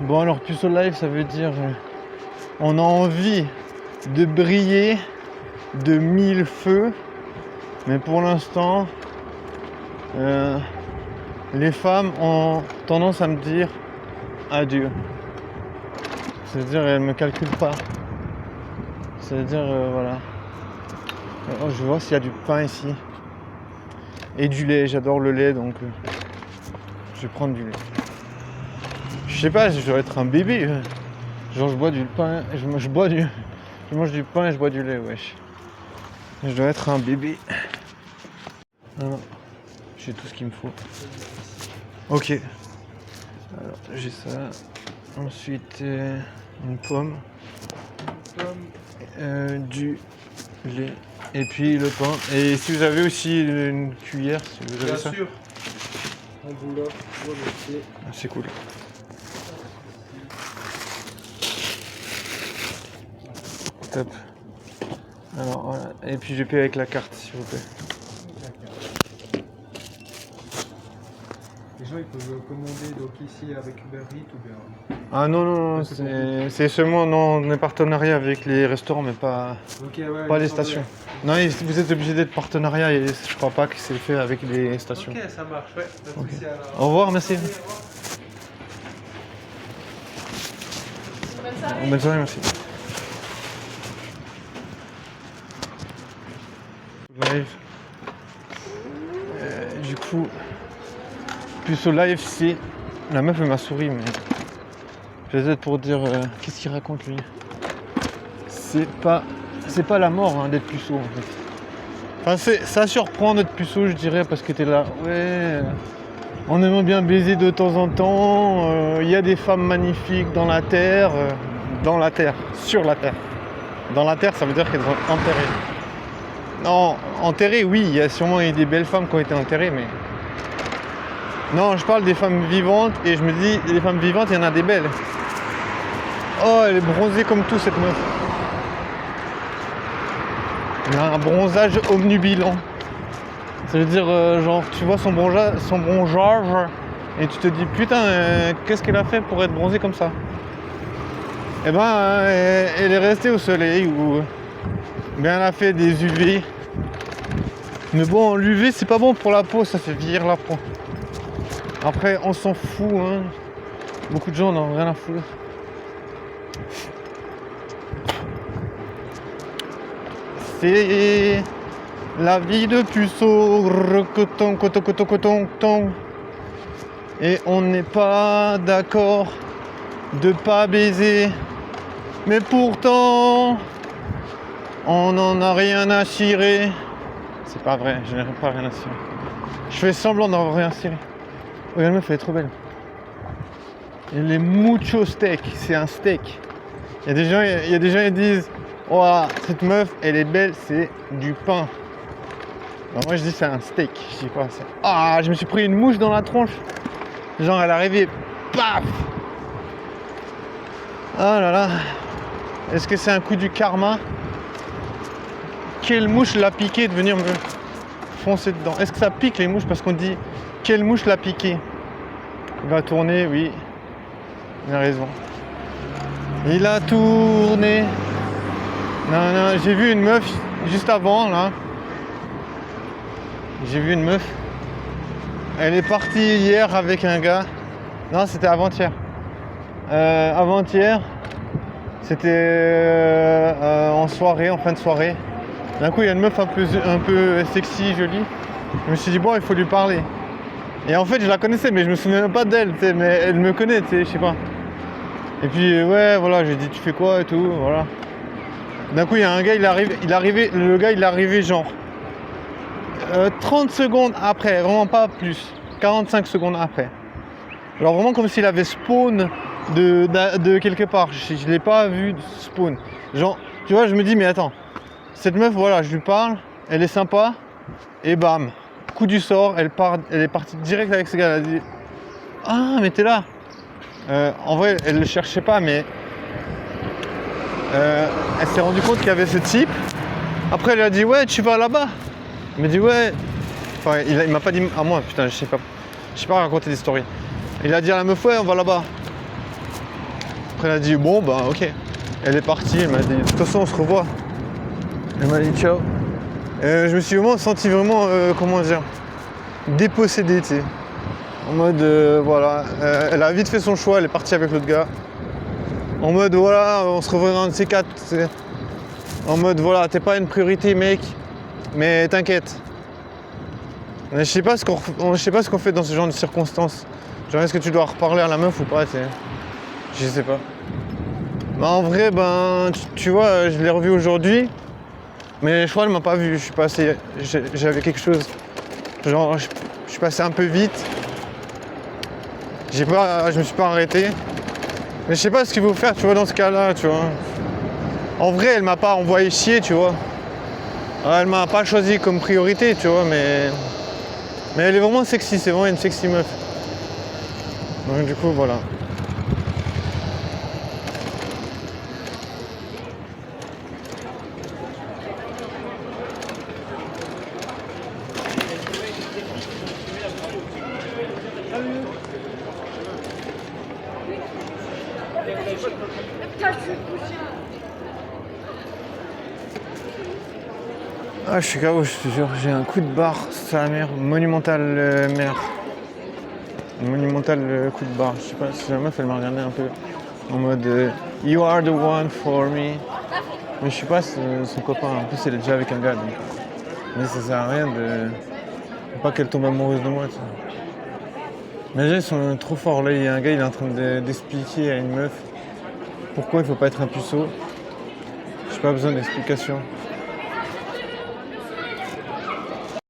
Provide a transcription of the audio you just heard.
Bon alors puceau live ça veut dire on a envie de briller de 1000 feux, mais pour l'instant les femmes ont tendance à me dire adieu. C'est-à-dire elles me calculent pas. C'est-à-dire voilà. Alors, je vais voir s'il y a du pain ici. Et du lait, j'adore le lait donc je vais prendre du lait. Je sais pas, je dois être un bébé. Genre je bois du pain, je mange du pain et je bois du lait, wesh. Je dois être un bébé. Non, j'ai tout ce qu'il me faut. Ok. Alors j'ai ça. Ensuite une pomme. Du lait. Et puis le pain. Et si vous avez aussi une cuillère, si vous avez ça. Bien sûr. On vous l'offre volontiers. Ah, c'est cool. Top. Alors voilà. Et puis je paye avec la carte s'il vous plaît. Les gens ils peuvent commander donc ici avec Uber Eats ou bien. Ah non, c'est seulement dans des partenariats avec les restaurants mais pas, Ok, ouais, pas les stations. Non, vous êtes obligé d'être partenariat et je crois pas que c'est fait avec les stations. Ok, ça marche, ouais. Ok. Merci, alors. Au revoir, merci. Bonne soirée, merci. Live. Du coup, plus au live, c'est la meuf elle m'a souri, mais peut-être pour dire qu'est-ce qu'il raconte lui. C'est pas la mort hein, d'être puceau en fait. Enfin, ça surprend d'être puceau, je dirais, parce que t'es là. Ouais. On aimerait bien baiser de temps en temps. Il y a des femmes magnifiques dans la terre. Sur la terre. Dans la terre, ça veut dire qu'elles sont enterrées. Non, enterrées, oui, il y a sûrement eu des belles femmes qui ont été enterrées, mais... Non, je parle des femmes vivantes, et je me dis, les femmes vivantes, il y en a des belles. Oh, elle est bronzée comme tout, cette meuf. Elle a un bronzage omnubilant. Ça veut dire, genre, tu vois son bronzage, et tu te dis, putain, qu'est-ce qu'elle a fait pour être bronzée comme ça? Eh ben, elle est restée au soleil, ou bien elle a fait des UV. Mais bon, l'UV, c'est pas bon pour la peau, ça fait vieillir la peau. Après, on s'en fout, hein. Beaucoup de gens n'en ont rien à foutre. C'est la vie de puceau, coton. Et on n'est pas d'accord de pas baiser. Mais pourtant, on n'en a rien à cirer. C'est pas vrai, je n'ai pas rien à cirer. Je fais semblant d'avoir rien à cirer. Regarde, la meuf, elle est trop belle. Elle est mucho steak, c'est un steak. Il y a des gens qui disent oh, cette meuf, elle est belle, c'est du pain. Ben, moi, je dis c'est un steak. Je dis quoi? Ah, je me suis pris une mouche dans la tronche. Genre, elle est arrivée, paf. Ah là là. Est-ce que c'est un coup du karma? Quelle mouche l'a piqué de venir me foncer dedans? Est-ce que ça pique les mouches? Parce qu'on dit quelle mouche l'a piqué? Il va tourner, oui. Il a raison. Il a tourné. Non, j'ai vu une meuf juste avant là. J'ai vu une meuf. Elle est partie hier avec un gars. Non, c'était avant-hier. Avant-hier, c'était en soirée, en fin de soirée. D'un coup, il y a une meuf un peu sexy, jolie. Je me suis dit, bon, il faut lui parler. Et en fait, je la connaissais, mais je me souviens pas d'elle, mais elle me connaît, je sais pas. Et puis, ouais, voilà, j'ai dit, tu fais quoi et tout, voilà. D'un coup, il y a un gars, le gars, il est arrivé genre 30 secondes après, vraiment pas plus, 45 secondes après. Genre vraiment comme s'il avait spawn de quelque part. Je l'ai pas vu spawn. Genre, tu vois, je me dis, mais attends, cette meuf, voilà, je lui parle, elle est sympa, et bam, coup du sort, elle est partie direct avec ce gars. Elle a dit, ah, mais t'es là. En vrai, elle le cherchait pas, mais elle s'est rendue compte qu'il y avait ce type. Après, elle lui a dit, ouais, tu vas là-bas. Il m'a dit, ouais. Enfin, il m'a pas dit à moi, putain, je sais pas raconter des stories. Il a dit à la meuf, ouais, on va là-bas. Après, elle a dit, bon, bah, ok. Elle est partie, elle m'a dit, de toute façon, on se revoit. Elle m'a dit, ciao. Je me suis vraiment senti vraiment, comment dire, dépossédé, tu sais. En mode, voilà, elle a vite fait son choix, elle est partie avec l'autre gars. En mode, voilà, on se reverra un de ces quatre, tu sais. En mode, voilà, t'es pas une priorité, mec, mais t'inquiète. Je sais pas ce qu'on fait dans ce genre de circonstances. Genre, est-ce que tu dois reparler à la meuf ou pas, tu sais. Je sais pas. Bah, en vrai, ben, tu vois, je l'ai revue aujourd'hui. Mais je crois qu'elle m'a pas vu. Je suis passé. J'avais quelque chose. Genre, je suis passé un peu vite. Je me suis pas arrêté. Mais je sais pas ce qu'il faut faire, tu vois, dans ce cas-là, tu vois. En vrai, elle m'a pas envoyé chier, tu vois. Elle m'a pas choisi comme priorité, tu vois, mais elle est vraiment sexy, c'est vraiment une sexy meuf. Donc du coup, voilà. Ah, je suis KO, je te jure, j'ai un coup de barre, c'est la merde, monumental merde. Monumental coup de barre. Je sais pas si la meuf elle m'a regardé un peu en mode You are the one for me. Mais je suis pas son copain, en plus elle est déjà avec un gars donc. Mais ça sert à rien de. Faut pas qu'elle tombe amoureuse de moi, tu sais. Mais les gens ils sont trop forts là, il y a un gars il est en train d'expliquer à une meuf pourquoi il faut pas être un puceau. J'ai pas besoin d'explication.